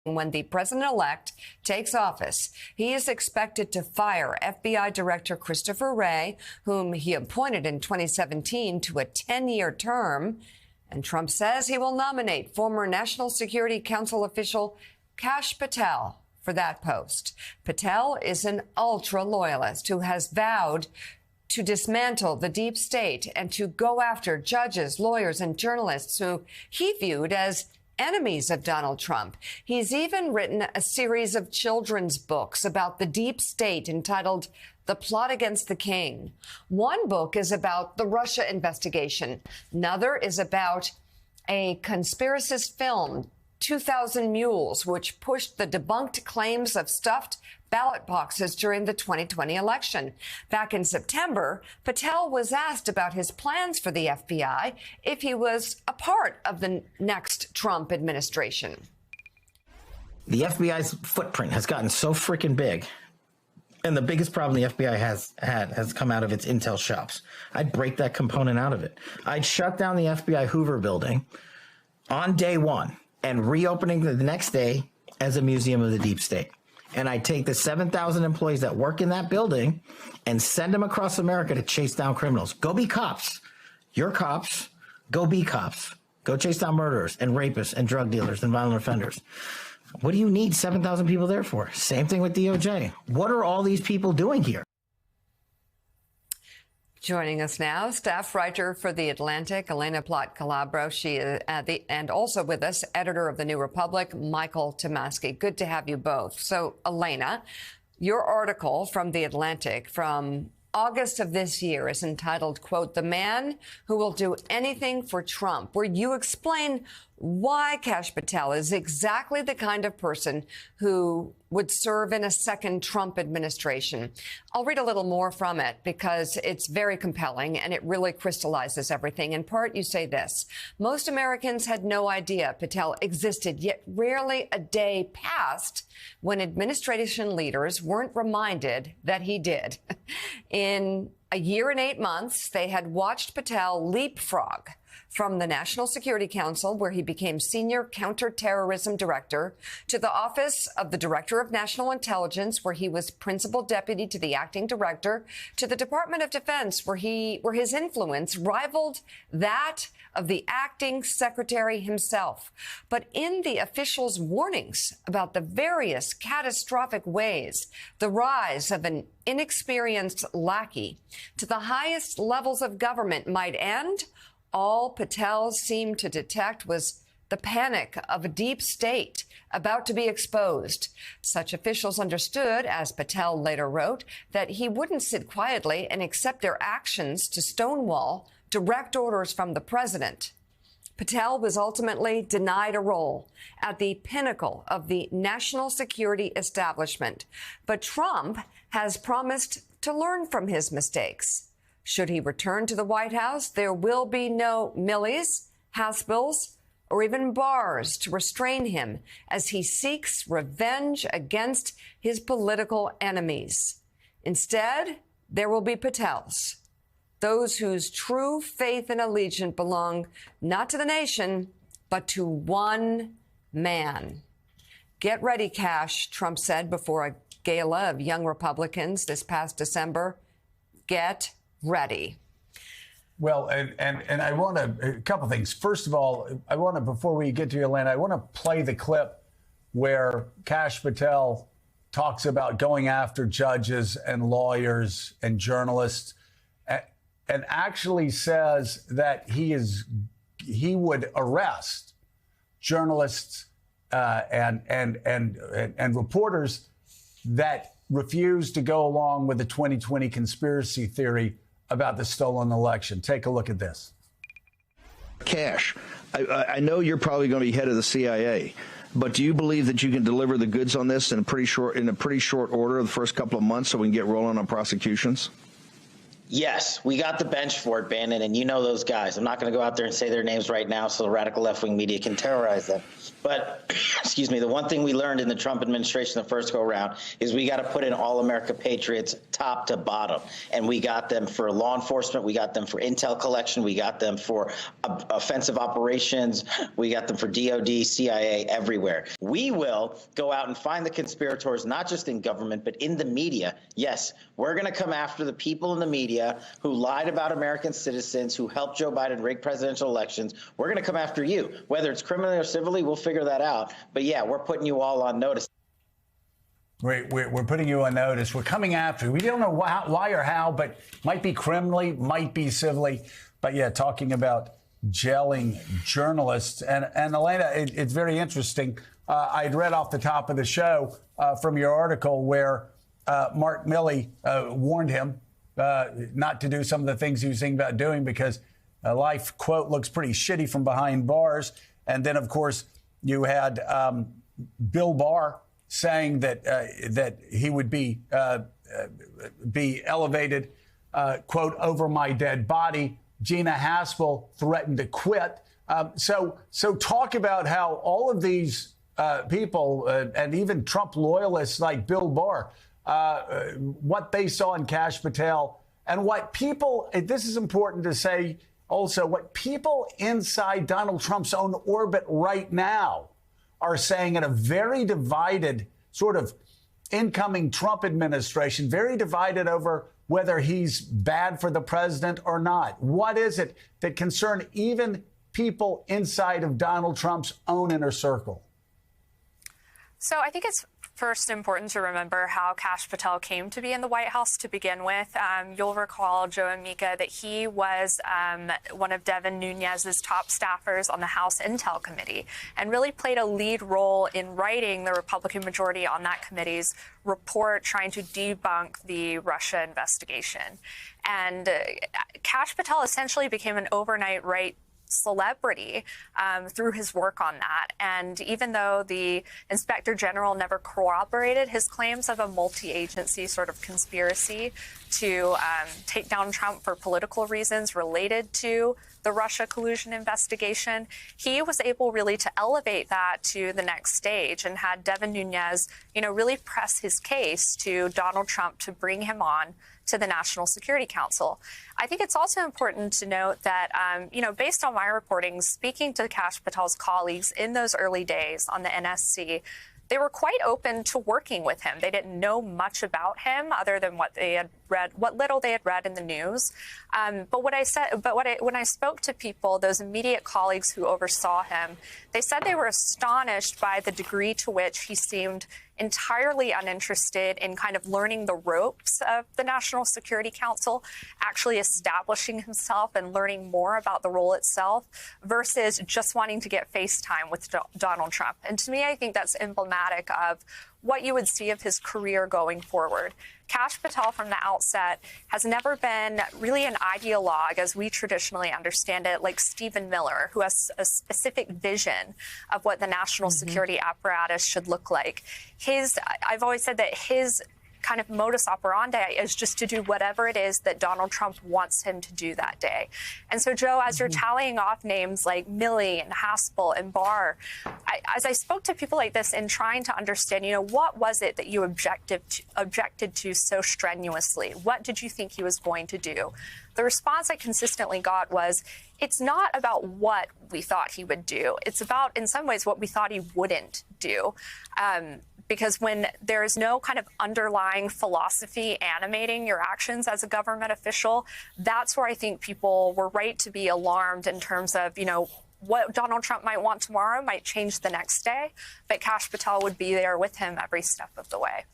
When the president-elect takes office, he is expected to fire FBI Director Christopher Wray, whom he appointed in 2017 to a 10-year term. And Trump says he will nominate former National Security Council official Kash Patel for that post. Patel is an ultra-loyalist who has vowed to dismantle the deep state and to go after judges, lawyers, and journalists who he viewed as enemies of Donald Trump. He's even written a series of children's books about the deep state entitled The Plot Against the King. One book is about the Russia investigation. Another is about a conspiracist film, 2,000 Mules, which pushed the debunked claims of stuffed ballot boxes during the 2020 election. Back in September, Patel was asked about his plans for the FBI if he was a part of the next Trump administration. The FBI's footprint has gotten so freaking big, and the biggest problem the FBI has come out of its intel shops. I'd break that component out of it. I'd shut down the FBI Hoover building on day one and reopening the next day as a museum of the deep state. And I take the 7,000 employees that work in that building and send them across America to chase down criminals. Go be cops. You're cops. Go be cops. Go chase down murderers and rapists and drug dealers and violent offenders. What do you need 7,000 people there for? Same thing with DOJ. What are all these people doing here? Joining us now, staff writer for The Atlantic, Elena Plott-Calabro. She is and also with us, editor of The New Republic, Michael Tomasky. Good to have you both. So, Elena, your article from The Atlantic from August of this year is entitled, quote, "The Man Who Will Do Anything for Trump," where you explain why Kash Patel is exactly the kind of person who would serve in a second Trump administration. I'll read a little more from it because it's very compelling and it really crystallizes everything. In part, you say this: most Americans had no idea Patel existed, yet rarely a day passed when administration leaders weren't reminded that he did. In a year and 8 months, they had watched Patel leapfrog from the National Security Council, where he became senior counterterrorism director, to the office of the Director of National Intelligence, where he was principal deputy to the acting director, to the Department of Defense, where his influence rivaled that of the acting secretary himself. But in the officials' warnings about the various catastrophic ways the rise of an inexperienced lackey to the highest levels of government might end, all Patel seemed to detect was the panic of a deep state about to be exposed. Such officials understood, as Patel later wrote, that he wouldn't sit quietly and accept their actions to stonewall direct orders from the president. Patel was ultimately denied a role at the pinnacle of the national security establishment. But Trump has promised to learn from his mistakes. Should he return to the White House, there will be no Millies, Haspels, or even bars to restrain him as he seeks revenge against his political enemies. Instead, there will be Patels, those whose true faith and allegiance belong not to the nation, but to one man. Get ready, Kash, Trump said before a gala of young Republicans this past December. Get ready. Well, and I want a couple things. First of all, I want to, before we get to you, Atlanta, I want to play the clip where Kash Patel talks about going after judges and lawyers and journalists, and actually says that he would arrest journalists and reporters that refuse to go along with the 2020 conspiracy theory about the stolen election. Take a look at this. Kash, I know you're probably going to be head of the CIA, but do you believe that you can deliver the goods on this in a pretty short order the first couple of months so we can get rolling on prosecutions? Yes, we got the bench for it, Bannon, and you know those guys. I'm not going to go out there and say their names right now so the radical left-wing media can terrorize them. But, excuse me, the one thing we learned in the Trump administration the first go-around is we got to put in all-America patriots top to bottom. And we got them for law enforcement. We got them for intel collection. We got them for offensive operations. We got them for DOD, CIA, everywhere. We will go out and find the conspirators, not just in government, but in the media. Yes, we're going to come after the people in the media who lied about American citizens, who helped Joe Biden rig presidential elections. We're going to come after you. Whether it's criminally or civilly, we'll figure that out. But yeah, we're putting you all on notice. We're putting you on notice. We're coming after you. We don't know why or how, but might be criminally, might be civilly. But yeah, talking about gelling journalists. And Elena, it's very interesting. I'd read off the top of the show from your article where Mark Milley warned him not to do some of the things he was thinking about doing because life, quote, looks pretty shitty from behind bars. And then, of course, you had Bill Barr saying that he would be elevated, quote, over my dead body. Gina Haspel threatened to quit. So talk about how all of these people and even Trump loyalists like Bill Barr, what they saw in Kash Patel and what people, this is important to say also, what people inside Donald Trump's own orbit right now are saying in a very divided sort of incoming Trump administration, very divided over whether he's bad for the president or not. What is it that concern even people inside of Donald Trump's own inner circle? So I think it's first important to remember how Kash Patel came to be in the White House to begin with. You'll recall, Joe and Mika, that he was one of Devin Nunes's top staffers on the House Intel Committee and really played a lead role in writing the Republican majority on that committee's report trying to debunk the Russia investigation. And Kash Patel essentially became an overnight right celebrity through his work on that. And even though the Inspector General never corroborated his claims of a multi-agency sort of conspiracy to take down Trump for political reasons related to the Russia collusion investigation, he was able really to elevate that to the next stage and had Devin Nunes, really press his case to Donald Trump to bring him on to the National Security Council. I think it's also important to note that, based on my reporting, speaking to Kash Patel's colleagues in those early days on the NSC, they were quite open to working with him. They didn't know much about him other than what they had read, what little they had read in the news. When I spoke to people, those immediate colleagues who oversaw him, they said they were astonished by the degree to which he seemed entirely uninterested in kind of learning the ropes of the National Security Council, actually establishing himself and learning more about the role itself versus just wanting to get face time with Donald Trump. And to me, I think that's emblematic of what you would see of his career going forward. Kash Patel from the outset has never been really an ideologue as we traditionally understand it, like Stephen Miller, who has a specific vision of what the national security apparatus should look like. I've always said that his kind of modus operandi is just to do whatever it is that Donald Trump wants him to do that day. And so, Joe, as you're tallying off names like Milley and Haspel and Barr, as I spoke to people like this and trying to understand, what was it that you objected to so strenuously? What did you think he was going to do? The response I consistently got was, it's not about what we thought he would do. It's about, in some ways, what we thought he wouldn't do. Because when there is no kind of underlying philosophy animating your actions as a government official, that's where I think people were right to be alarmed in terms of, what Donald Trump might want tomorrow might change the next day, but Kash Patel would be there with him every step of the way.